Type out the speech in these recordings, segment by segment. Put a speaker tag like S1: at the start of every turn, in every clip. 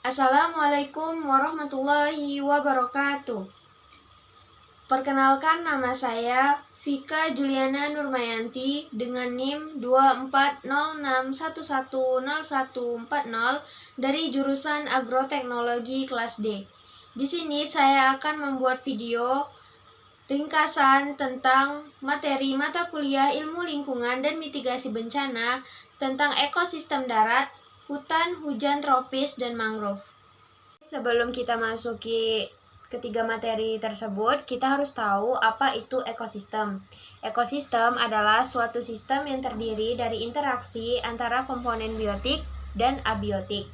S1: Assalamualaikum warahmatullahi wabarakatuh. Perkenalkan, nama saya Vika Juliana Nurmayanti dengan NIM 2406110140 dari jurusan Agroteknologi kelas D. Di sini saya akan membuat video ringkasan tentang materi mata kuliah Ilmu Lingkungan dan Mitigasi Bencana tentang ekosistem darat, hutan, hujan tropis, dan mangrove. Sebelum kita masuki ketiga materi tersebut, kita harus tahu apa itu ekosistem. Ekosistem adalah suatu sistem yang terdiri dari interaksi antara komponen biotik dan abiotik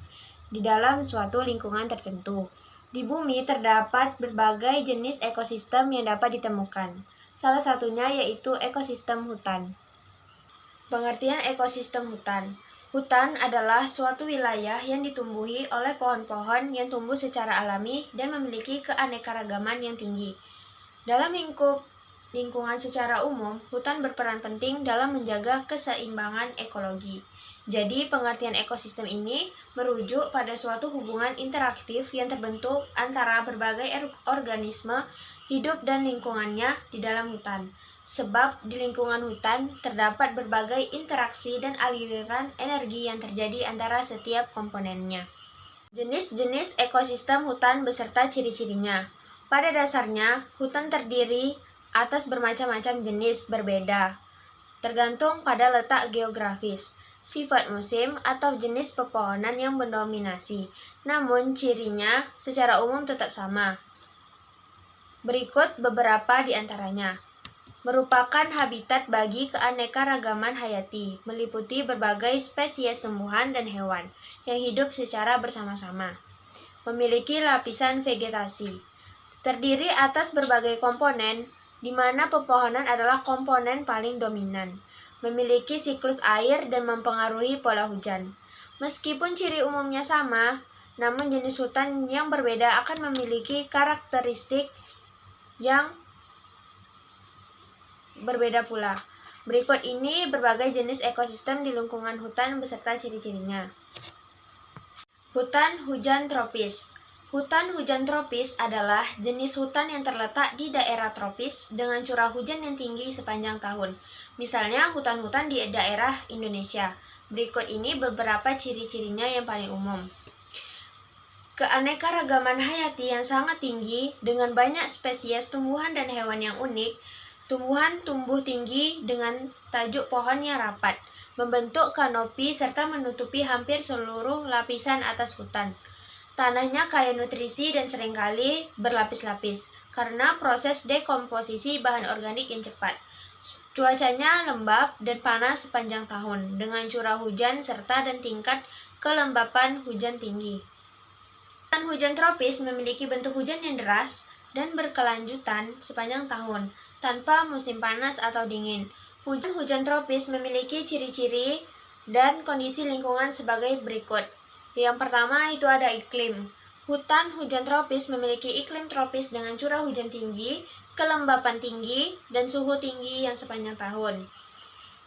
S1: di dalam suatu lingkungan tertentu. Di bumi terdapat berbagai jenis ekosistem yang dapat ditemukan. Salah satunya yaitu ekosistem hutan. Pengertian ekosistem hutan. Hutan adalah suatu wilayah yang ditumbuhi oleh pohon-pohon yang tumbuh secara alami dan memiliki keanekaragaman yang tinggi. Dalam lingkungan secara umum, hutan berperan penting dalam menjaga keseimbangan ekologi. Jadi, pengertian ekosistem ini merujuk pada suatu hubungan interaktif yang terbentuk antara berbagai organisme hidup dan lingkungannya di dalam hutan. Sebab di lingkungan hutan terdapat berbagai interaksi dan aliran energi yang terjadi antara setiap komponennya. Jenis-jenis ekosistem hutan beserta ciri-cirinya. Pada dasarnya, hutan terdiri atas bermacam-macam jenis berbeda, tergantung pada letak geografis, sifat musim, atau jenis pepohonan yang mendominasi. Namun, cirinya secara umum tetap sama. Berikut beberapa di antaranya. Merupakan habitat bagi keanekaragaman hayati, meliputi berbagai spesies tumbuhan dan hewan yang hidup secara bersama-sama. Memiliki lapisan vegetasi. Terdiri atas berbagai komponen, di mana pepohonan adalah komponen paling dominan. Memiliki siklus air dan mempengaruhi pola hujan. Meskipun ciri umumnya sama, namun jenis hutan yang berbeda akan memiliki karakteristik yang berbeda pula. Berikut ini berbagai jenis ekosistem di lingkungan hutan beserta ciri-cirinya. Hutan hujan tropis. Hutan hujan tropis adalah jenis hutan yang terletak di daerah tropis dengan curah hujan yang tinggi sepanjang tahun. Misalnya hutan-hutan di daerah Indonesia. Berikut ini beberapa ciri-cirinya yang paling umum. Keanekaragaman hayati yang sangat tinggi dengan banyak spesies tumbuhan dan hewan yang unik. Tumbuhan tumbuh tinggi dengan tajuk pohonnya rapat, membentuk kanopi serta menutupi hampir seluruh lapisan atas hutan. Tanahnya kaya nutrisi dan seringkali berlapis-lapis karena proses dekomposisi bahan organik yang cepat. Cuacanya lembab dan panas sepanjang tahun dengan curah hujan serta dan tingkat kelembapan hujan tinggi. Hutan hujan tropis memiliki bentuk hujan yang deras dan berkelanjutan sepanjang tahun tanpa musim panas atau dingin. Hujan tropis memiliki ciri-ciri dan kondisi lingkungan sebagai berikut. Yang pertama itu ada iklim. Hutan hujan tropis memiliki iklim tropis dengan curah hujan tinggi, kelembapan tinggi, dan suhu tinggi yang sepanjang tahun.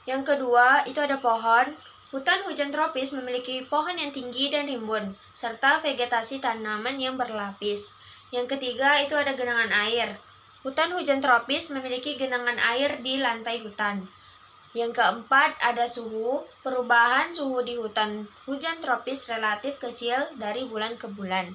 S1: Yang kedua itu ada pohon. Hutan hujan tropis memiliki pohon yang tinggi dan rimbun, serta vegetasi tanaman yang berlapis. Yang ketiga itu ada genangan air. Hutan hujan tropis memiliki genangan air di lantai hutan. Yang keempat ada suhu. Perubahan suhu di hutan hujan tropis relatif kecil dari bulan ke bulan.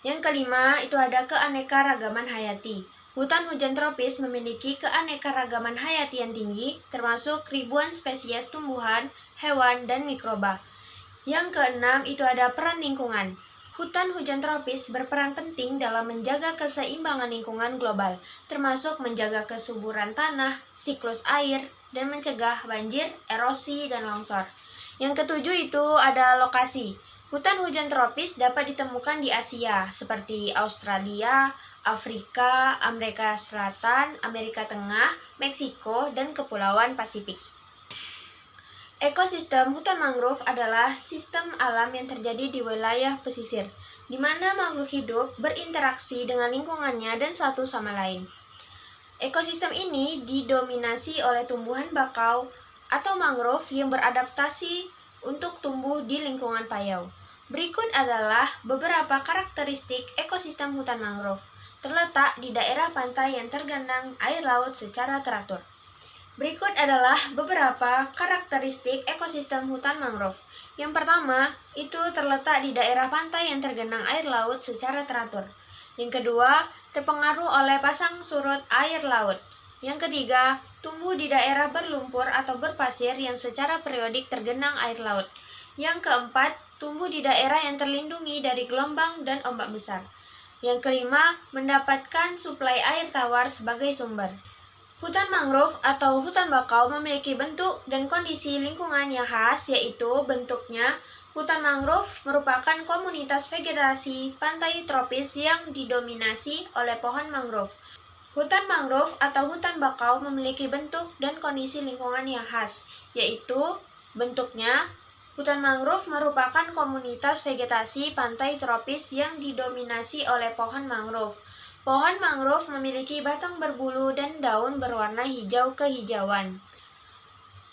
S1: Yang kelima itu ada keanekaragaman hayati. Hutan hujan tropis memiliki keanekaragaman hayati yang tinggi, termasuk ribuan spesies tumbuhan, hewan, dan mikroba. Yang keenam itu ada peran lingkungan. Hutan hujan tropis berperan penting dalam menjaga keseimbangan lingkungan global, termasuk menjaga kesuburan tanah, siklus air, dan mencegah banjir, erosi, dan longsor. Yang ketujuh itu ada lokasi. Hutan hujan tropis dapat ditemukan di Asia, seperti Australia, Afrika, Amerika Selatan, Amerika Tengah, Meksiko, dan Kepulauan Pasifik. Ekosistem hutan mangrove adalah sistem alam yang terjadi di wilayah pesisir, di mana makhluk hidup berinteraksi dengan lingkungannya dan satu sama lain. Ekosistem ini didominasi oleh tumbuhan bakau atau mangrove yang beradaptasi untuk tumbuh di lingkungan payau. Berikut adalah beberapa karakteristik ekosistem hutan mangrove. Terletak di daerah pantai yang tergenang air laut secara teratur. Berikut adalah beberapa karakteristik ekosistem hutan mangrove. Yang pertama, itu terletak di daerah pantai yang tergenang air laut secara teratur. Yang kedua, terpengaruh oleh pasang surut air laut. Yang ketiga, tumbuh di daerah berlumpur atau berpasir yang secara periodik tergenang air laut. Yang keempat, tumbuh di daerah yang terlindungi dari gelombang dan ombak besar. Yang kelima, mendapatkan suplai air tawar sebagai sumber. Hutan mangrove atau hutan bakau memiliki bentuk dan kondisi lingkungan yang khas, yaitu bentuknya. Hutan mangrove merupakan komunitas vegetasi pantai tropis yang didominasi oleh pohon mangrove. Hutan mangrove atau hutan bakau memiliki bentuk dan kondisi lingkungan yang khas, yaitu bentuknya. Hutan mangrove merupakan komunitas vegetasi pantai tropis yang didominasi oleh pohon mangrove. Pohon mangrove memiliki batang berbulu dan daun berwarna hijau kehijauan.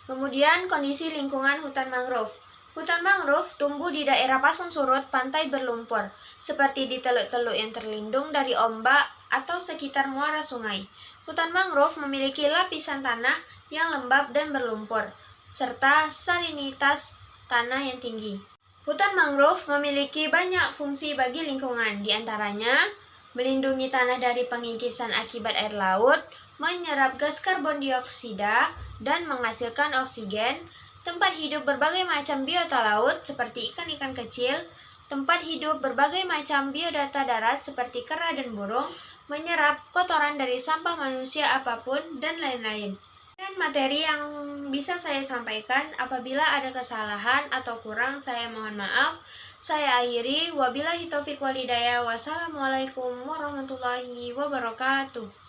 S1: Kemudian kondisi lingkungan hutan mangrove. Hutan mangrove tumbuh di daerah pasang surut pantai berlumpur, seperti di teluk-teluk yang terlindung dari ombak atau sekitar muara sungai. Hutan mangrove memiliki lapisan tanah yang lembab dan berlumpur, serta salinitas tanah yang tinggi. Hutan mangrove memiliki banyak fungsi bagi lingkungan, diantaranya melindungi tanah dari pengikisan akibat air laut, menyerap gas karbon dioksida, dan menghasilkan oksigen, tempat hidup berbagai macam biota laut seperti ikan-ikan kecil, tempat hidup berbagai macam biodata darat seperti kera dan burung, menyerap kotoran dari sampah manusia apapun, dan lain-lain. Dan materi yang bisa saya sampaikan, apabila ada kesalahan atau kurang, saya mohon maaf. Saya akhiri, wabillahi taufiq wal hidayah. Wassalamualaikum warahmatullahi wabarakatuh.